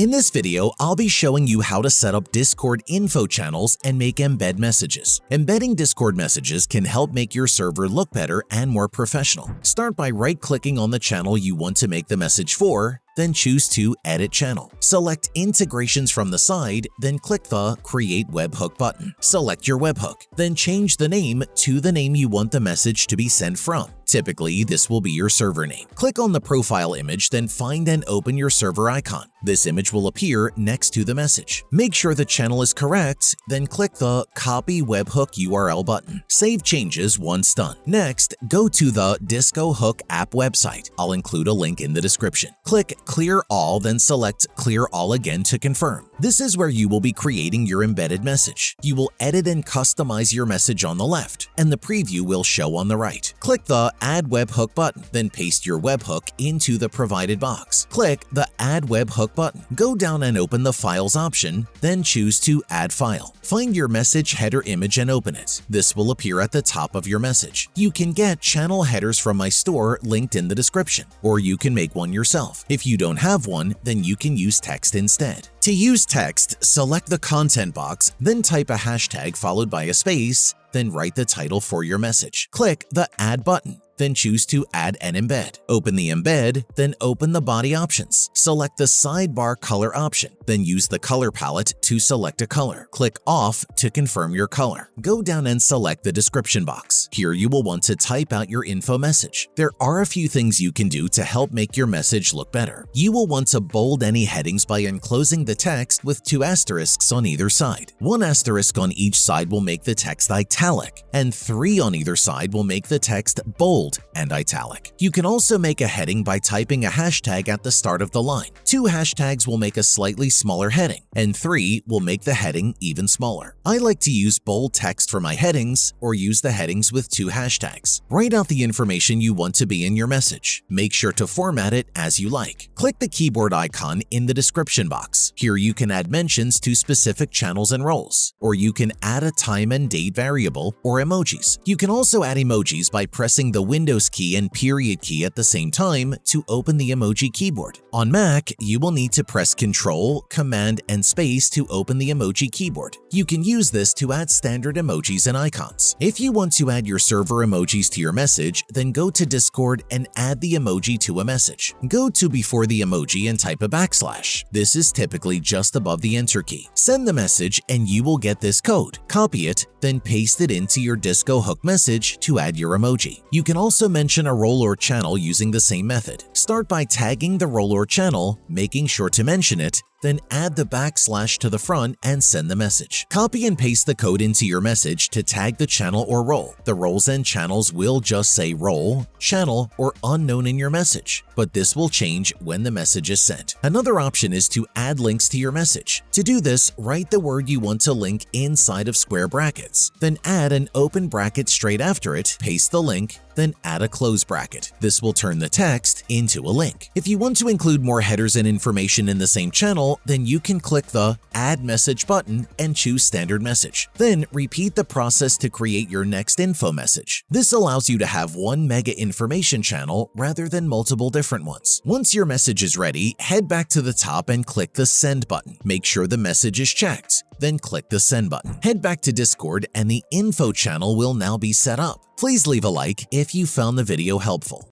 In this video, I'll be showing you how to set up Discord info channels and make embed messages. Embedding Discord messages can help make your server look better and more professional. Start by right-clicking on the channel you want to make the message for, then choose to Edit Channel. Select Integrations from the side, then click the Create Webhook button. Select your webhook, then change the name to the name you want the message to be sent from. Typically, this will be your server name. Click on the profile image, then find and open your server icon. This image will appear next to the message. Make sure the channel is correct, then click the Copy Webhook URL button. Save changes once done. Next, go to the Discohook app website. I'll include a link in the description. Click Clear All, then select Clear All again to confirm. This is where you will be creating your embedded message. You will edit and customize your message on the left, and the preview will show on the right. Click the Add Webhook button, then paste your webhook into the provided box. Click the Add Webhook button. Go down and open the Files option, then choose to Add File. Find your message header image and open it. This will appear at the top of your message. You can get channel headers from my store linked in the description, or you can make one yourself. If you don't have one, then you can use text instead. To use text, select the content box, then type a hashtag followed by a space, then write the title for your message. Click the Add button, then choose to add an embed. Open the embed, then open the body options. Select the sidebar color option, then use the color palette to select a color. Click Off to confirm your color. Go down and select the description box. Here you will want to type out your info message. There are a few things you can do to help make your message look better. You will want to bold any headings by enclosing the text with 2 asterisks on either side. 1 asterisk on each side will make the text italic, and 3 on either side will make the text bold and italic. You can also make a heading by typing a hashtag at the start of the line. 2 hashtags will make a slightly smaller heading, and 3 will make the heading even smaller. I like to use bold text for my headings or use the headings with 2 hashtags. Write out the information you want to be in your message. Make sure to format it as you like. Click the keyboard icon in the description box. Here you can add mentions to specific channels and roles, or you can add a time and date variable or emojis. You can also add emojis by pressing the Windows key and period key at the same time to open the emoji keyboard. On Mac, you will need to press Ctrl, Command, and Space to open the emoji keyboard. You can use this to add standard emojis and icons. If you want to add your server emojis to your message, then go to Discord and add the emoji to a message. Go to before the emoji and type a backslash. This is typically just above the Enter key. Send the message and you will get this code. Copy it, then paste it into your Discohook message to add your emoji. You can also mention a role or channel using the same method. Start by tagging the role or channel, making sure to mention it, then add the backslash to the front and send the message. Copy and paste the code into your message to tag the channel or role. The roles and channels will just say role, channel, or unknown in your message, but this will change when the message is sent. Another option is to add links to your message. To do this, write the word you want to link inside of square brackets, then add an open bracket straight after it, paste the link, then add a close bracket. This will turn the text into a link. If you want to include more headers and information in the same channel, then you can click the Add Message button and choose Standard Message. Then repeat the process to create your next info message. This allows you to have one mega information channel rather than multiple different ones. Once your message is ready, head back to the top and click the Send button. Make sure the message is checked. Then click the Send button. Head back to Discord and the info channel will now be set up. Please leave a like if you found the video helpful.